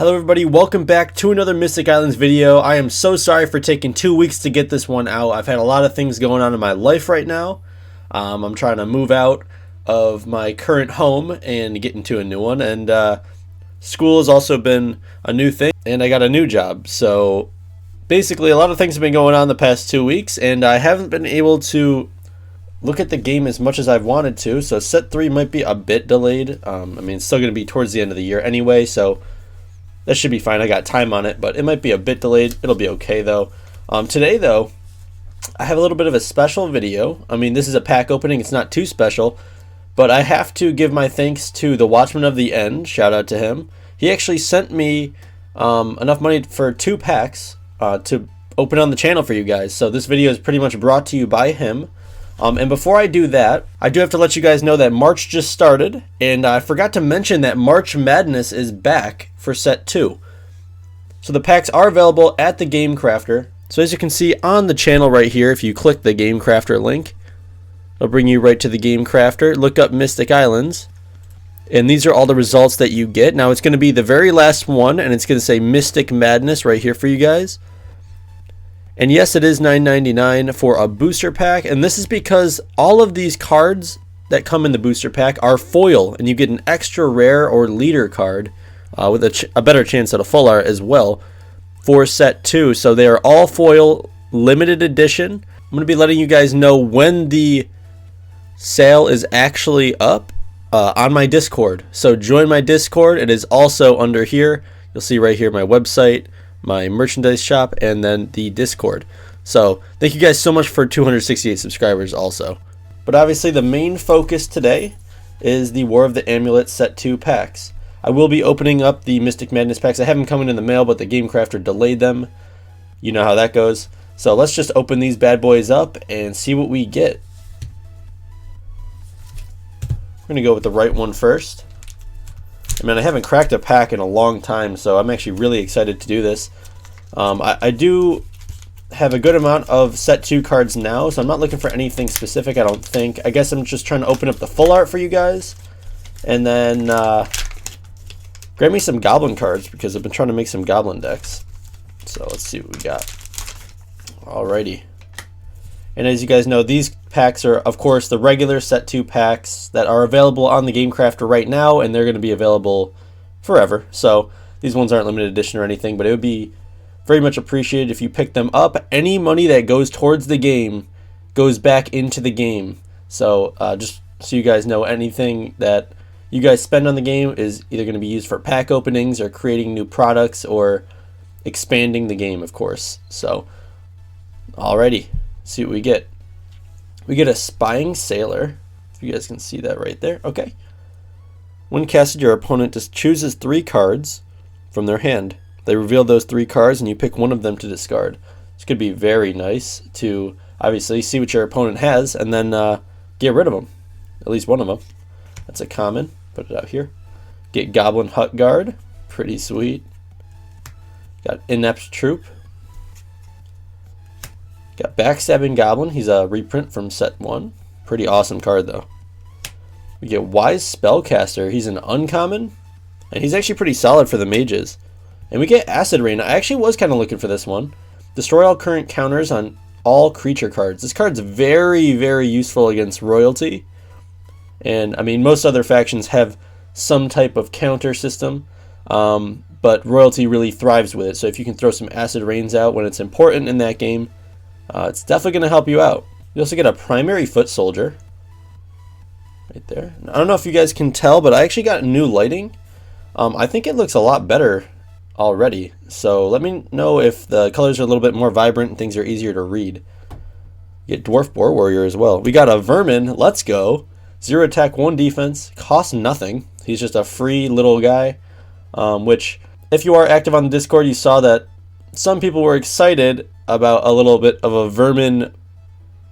Hello everybody, welcome back to another Mystic Islands video. I am so sorry for taking 2 weeks to get this one out. I've had a lot of things going on in my life right now. I'm trying to move out of my current home and get into a new one, and school has also been a new thing, and I got a new job. So basically a lot of things have been going on the past 2 weeks, and I haven't been able to look at the game as much as I've wanted to. So set 3 might be a bit delayed. I mean, it's still going to be towards the end of the year anyway, so that should be fine. I got time on it, but it might be a bit delayed. It'll be okay though. Today though, I have a little bit of a special video. I mean, this is a pack opening. It's not too special, but I have to give my thanks to the Watchman of the End. Shout out to him. He actually sent me enough money for 2 packs to open on the channel for you guys. So this video is pretty much brought to you by him. And before I do that, I do have to let you guys know that March just started, and I forgot to mention that March Madness is back for set 2. So the packs are available at the Game Crafter. So as you can see on the channel right here, if you click the Game Crafter link, it'll bring you right to the Game Crafter. Look up Mystic Islands, and these are all the results that you get. Now it's going to be the very last one, and it's going to say Mystic Madness right here for you guys. And yes, it is $9.99 for a booster pack, and this is because all of these cards that come in the booster pack are foil, and you get an extra rare or leader card with a better chance at a full art as well for set 2. So they are all foil, limited edition. I'm going to be letting you guys know when the sale is actually up on my Discord. So join my Discord. It is also under here. You'll see right here my website, my merchandise shop, and then the Discord. So thank you guys so much for 268 subscribers also. But obviously the main focus today is the War of the Amulet set 2 packs. I will be opening up the Mystic Madness packs. I have them coming in the mail, but the Game Crafter delayed them. You know how that goes. So let's just open these bad boys up and see what we get. We're going to go with the right one first. I mean, I haven't cracked a pack in a long time, so I'm actually really excited to do this. I do have a good amount of set 2 cards now, so I'm not looking for anything specific, I don't think. I guess I'm just trying to open up the full art for you guys, and then grab me some goblin cards, because I've been trying to make some goblin decks. So let's see what we got. Alrighty. And as you guys know, these packs are, of course, the regular set 2 packs that are available on the Game Crafter right now, and they're going to be available forever. So these ones aren't limited edition or anything, but it would be very much appreciated if you pick them up. Any money that goes towards the game goes back into the game. So just so you guys know, anything that you guys spend on the game is either going to be used for pack openings or creating new products or expanding the game, of course. So alrighty. See what we get. We get a Spying Sailor. If you guys can see that right there. Okay. When casted, your opponent just chooses 3 cards from their hand. They reveal those 3 cards, and you pick one of them to discard. This could be very nice to obviously see what your opponent has, and then get rid of them. At least one of them. That's a common. Put it out here. Get Goblin Hut Guard. Pretty sweet. Got Inept Troop. Got Backstabbing Goblin. He's a reprint from set 1. Pretty awesome card though. We get Wise Spellcaster. He's an uncommon, and he's actually pretty solid for the mages. And we get Acid Rain. I actually was kind of looking for this one. Destroy all current counters on all creature cards. This card's very, very useful against royalty. And I mean, most other factions have some type of counter system, but royalty really thrives with it. So if you can throw some Acid Rains out when it's important in that game, it's definitely going to help you out. You also get a Primary Foot Soldier. Right there. I don't know if you guys can tell, but I actually got new lighting. I think it looks a lot better already. So let me know if the colors are a little bit more vibrant and things are easier to read. You get Dwarf Boar Warrior as well. We got a Vermin. Let's go. 0 attack, 1 defense. Costs nothing. He's just a free little guy. Which, if you are active on the Discord, you saw that some people were excited about a little bit of a Vermin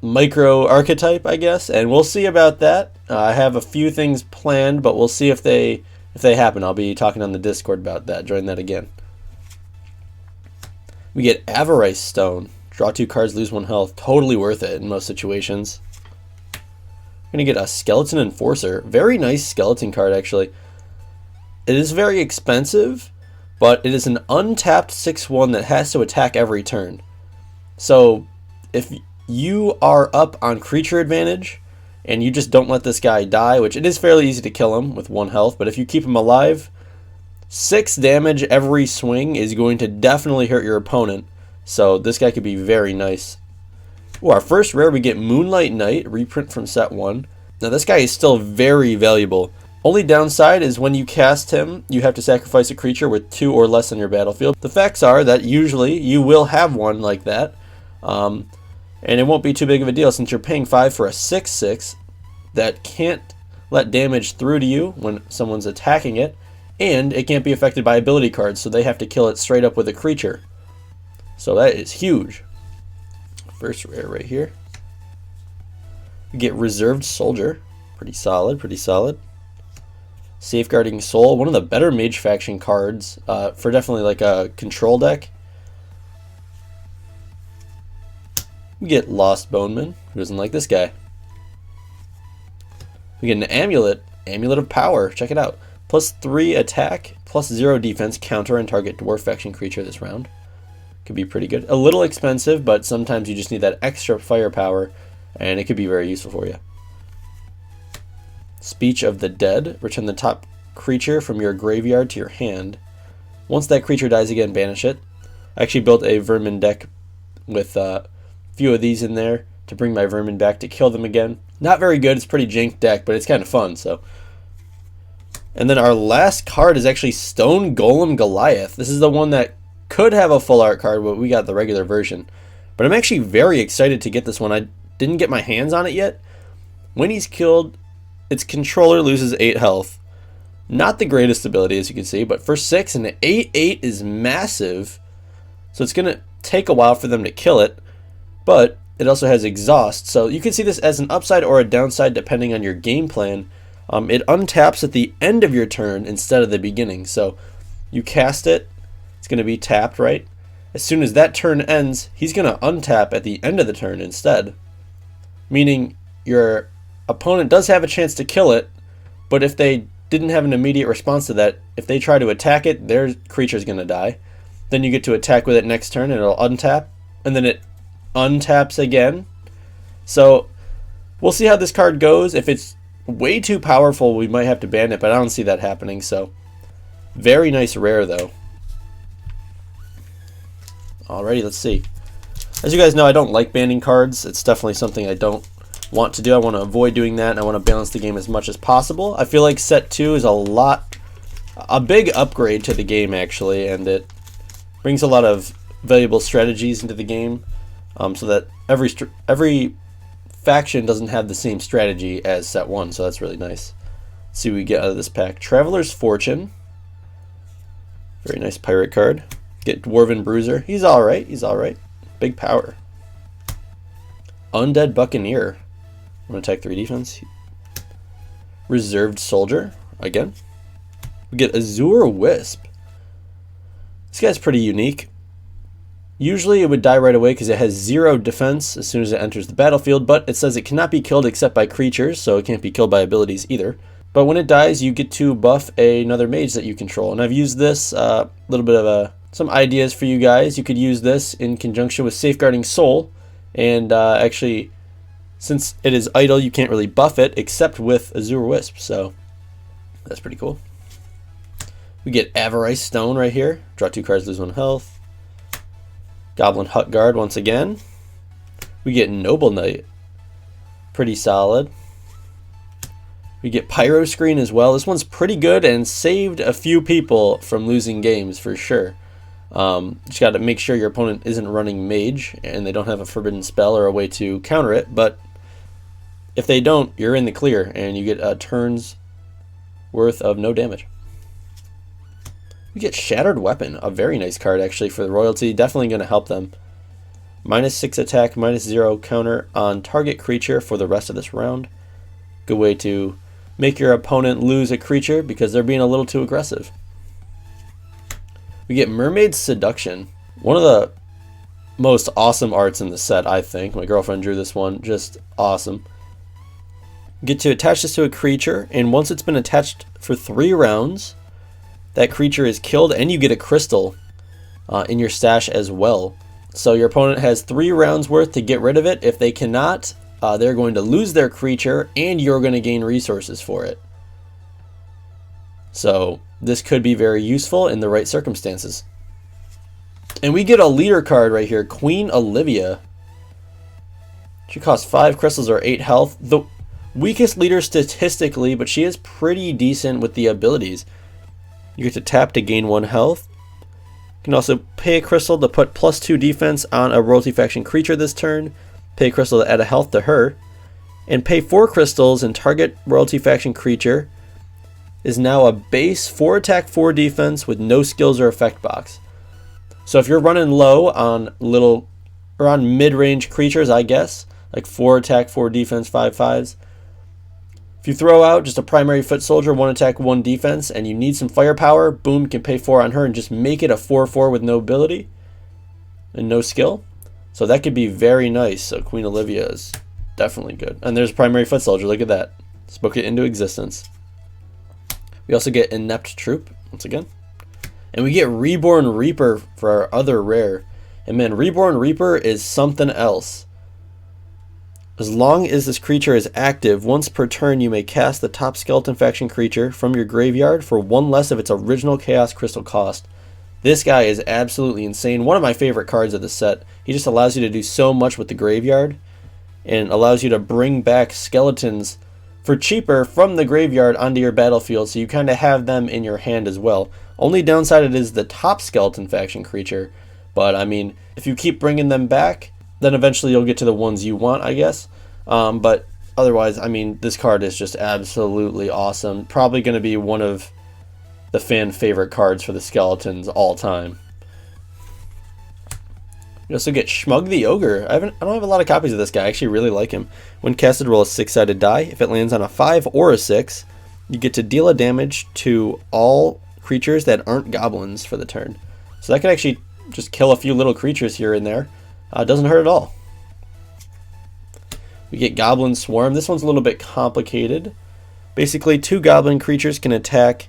micro archetype, I guess, and we'll see about that. I have a few things planned, but we'll see if they happen. I'll be talking on the Discord about that. Join that again. We get Avarice Stone. Draw 2 cards, lose 1 health. Totally worth it in most situations. We're gonna get a Skeleton Enforcer. Very nice skeleton card, actually. It is very expensive, but it is an untapped 6/1 that has to attack every turn. So if you are up on creature advantage and you just don't let this guy die, which it is fairly easy to kill him with 1 health, but if you keep him alive, 6 damage every swing is going to definitely hurt your opponent. So this guy could be very nice. Ooh, our first rare, we get Moonlight Knight, reprint from set 1. Now this guy is still very valuable. Only downside is when you cast him, you have to sacrifice a creature with 2 or less on your battlefield. The facts are that usually you will have one like that. And it won't be too big of a deal since you're paying 5 for a 6/6 that can't let damage through to you when someone's attacking it, and it can't be affected by ability cards, so they have to kill it straight up with a creature. So that is huge. First rare right here. We get Reserved Soldier. Pretty solid, pretty solid. Safeguarding Soul, one of the better Mage Faction cards for definitely like a control deck. We get Lost Boneman. Who doesn't like this guy? We get an Amulet. Amulet of Power. Check it out. +3 attack, +0 defense, counter and target Dwarf Faction creature this round. Could be pretty good. A little expensive, but sometimes you just need that extra firepower, and it could be very useful for you. Speech of the Dead. Return the top creature from your graveyard to your hand. Once that creature dies again, banish it. I actually built a Vermin deck with few of these in there to bring my vermin back to kill them again. Not very good, it's a pretty jank deck, but it's kind of fun. So, and then our last card is actually Stone Golem Goliath. This is the one that could have a full art card, but we got the regular version. But I'm actually very excited to get this one. I didn't get my hands on it yet. When he's killed, its controller loses 8 health. Not the greatest ability, as you can see, but for 6, and an 8/8 is massive. So it's going to take a while for them to kill it. But it also has exhaust, so you can see this as an upside or a downside depending on your game plan. It untaps at the end of your turn instead of the beginning. So you cast it, it's going to be tapped, right? As soon as that turn ends, he's going to untap at the end of the turn instead. Meaning your opponent does have a chance to kill it, but if they didn't have an immediate response to that, if they try to attack it, their creature's going to die. Then you get to attack with it next turn and it'll untap, and then it untaps again. So we'll see how this card goes. If it's way too powerful, we might have to ban it, but I don't see that happening. So very nice rare though. Alrighty, let's see. As you guys know, I don't like banning cards. It's definitely something I don't want to do. I want to avoid doing that, and I want to balance the game as much as possible. I feel like set 2 is a big upgrade to the game actually, and it brings a lot of valuable strategies into the game. So that every faction doesn't have the same strategy as set 1, so that's really nice. Let's see what we get out of this pack. Traveler's Fortune. Very nice pirate card. Get Dwarven Bruiser. He's alright, he's alright. Big power. Undead Buccaneer. I'm going to attack 3 defense. Reserved Soldier. Again. We get Azure Wisp. This guy's pretty unique. Usually it would die right away because it has 0 defense as soon as it enters the battlefield, but it says it cannot be killed except by creatures, so it can't be killed by abilities either. But when it dies, you get to buff another mage that you control. And I've used this, a little bit of some ideas for you guys. You could use this in conjunction with Safeguarding Soul, and actually, since it is idle, you can't really buff it except with Azure Wisp, so that's pretty cool. We get Avarice Stone right here. Draw 2 cards, lose 1 health. Goblin Hut Guard once again. We get Noble Knight. Pretty solid. We get Pyro Screen as well. This one's pretty good and saved a few people from losing games for sure. Just got to make sure your opponent isn't running Mage and they don't have a forbidden spell or a way to counter it. But if they don't, you're in the clear and you get a turn's worth of no damage. We get Shattered Weapon, a very nice card actually for the royalty. Definitely going to help them. -6 attack, -0 counter on target creature for the rest of this round. Good way to make your opponent lose a creature because they're being a little too aggressive. We get Mermaid Seduction. One of the most awesome arts in the set, I think. My girlfriend drew this one. Just awesome. Get to attach this to a creature, and once it's been attached for 3 rounds, that creature is killed and you get a crystal in your stash as well. So your opponent has 3 rounds worth to get rid of it. If they cannot, they're going to lose their creature and you're going to gain resources for it. So this could be very useful in the right circumstances. And we get a leader card right here, Queen Olivia. She costs 5 crystals or 8 health. The weakest leader statistically, but she is pretty decent with the abilities. You get to tap to gain 1 health. You can also pay a crystal to put +2 defense on a royalty faction creature this turn. Pay a crystal to add a health to her. And pay 4 crystals and target royalty faction creature is now a base 4 attack 4 defense with no skills or effect box. So if you're running low on on mid-range creatures, I guess, like 4 attack 4 defense 5/5s, if you throw out just a primary foot soldier, 1 attack 1 defense, and you need some firepower, boom, you can pay 4 on her and just make it a 4/4 with no ability and no skill. So that could be very nice. So Queen Olivia is definitely good. And there's primary foot soldier, look at that. Spoke it into existence. We also get Inept Troop, once again. And we get Reborn Reaper for our other rare. And man, Reborn Reaper is something else. As long as this creature is active, once per turn you may cast the top skeleton faction creature from your graveyard for 1 less of its original Chaos Crystal cost. This guy is absolutely insane. One of my favorite cards of the set. He just allows you to do so much with the graveyard and allows you to bring back skeletons for cheaper from the graveyard onto your battlefield, so you kind of have them in your hand as well. Only downside it is the top skeleton faction creature, but I mean, if you keep bringing them back, then eventually you'll get to the ones you want, I guess. But otherwise, I mean, this card is just absolutely awesome. Probably going to be one of the fan favorite cards for the skeletons all time. You also get Shmug the Ogre. I don't have a lot of copies of this guy. I actually really like him. When casted, roll a 6-sided die. If it lands on a 5 or a 6, you get to deal a damage to all creatures that aren't goblins for the turn. So that could actually just kill a few little creatures here and there. It doesn't hurt at all. We get Goblin Swarm. This one's a little bit complicated. Basically, 2 goblin creatures can attack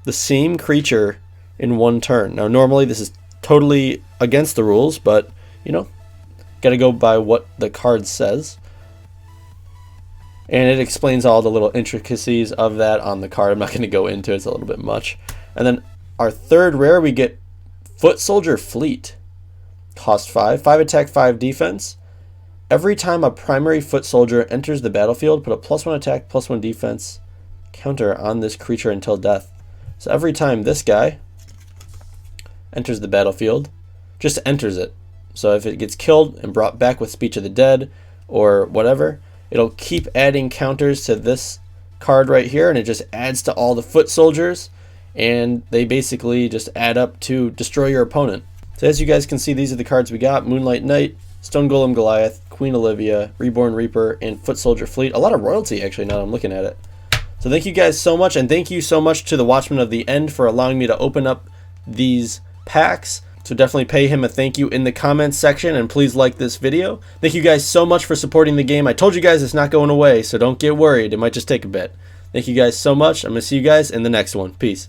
the same creature in 1 turn. Now, normally this is totally against the rules, but, you know, gotta go by what the card says. And it explains all the little intricacies of that on the card. I'm not going to go into it. It's a little bit much. And then our third rare, we get Foot Soldier Fleet. Cost 5. 5 attack, 5 defense. Every time a primary foot soldier enters the battlefield, put a +1 attack, +1 defense counter on this creature until death. So every time this guy enters the battlefield, just enters it. So if it gets killed and brought back with Speech of the Dead or whatever, it'll keep adding counters to this card right here, and it just adds to all the foot soldiers, and they basically just add up to destroy your opponent. So as you guys can see, these are the cards we got: Moonlight Knight, Stone Golem Goliath, Queen Olivia, Reborn Reaper, and Foot Soldier Fleet. A lot of royalty, actually, now that I'm looking at it. So thank you guys so much, and thank you so much to the Watchman of the End for allowing me to open up these packs. So definitely pay him a thank you in the comments section, and please like this video. Thank you guys so much for supporting the game. I told you guys it's not going away, so don't get worried. It might just take a bit. Thank you guys so much. I'm going to see you guys in the next one. Peace.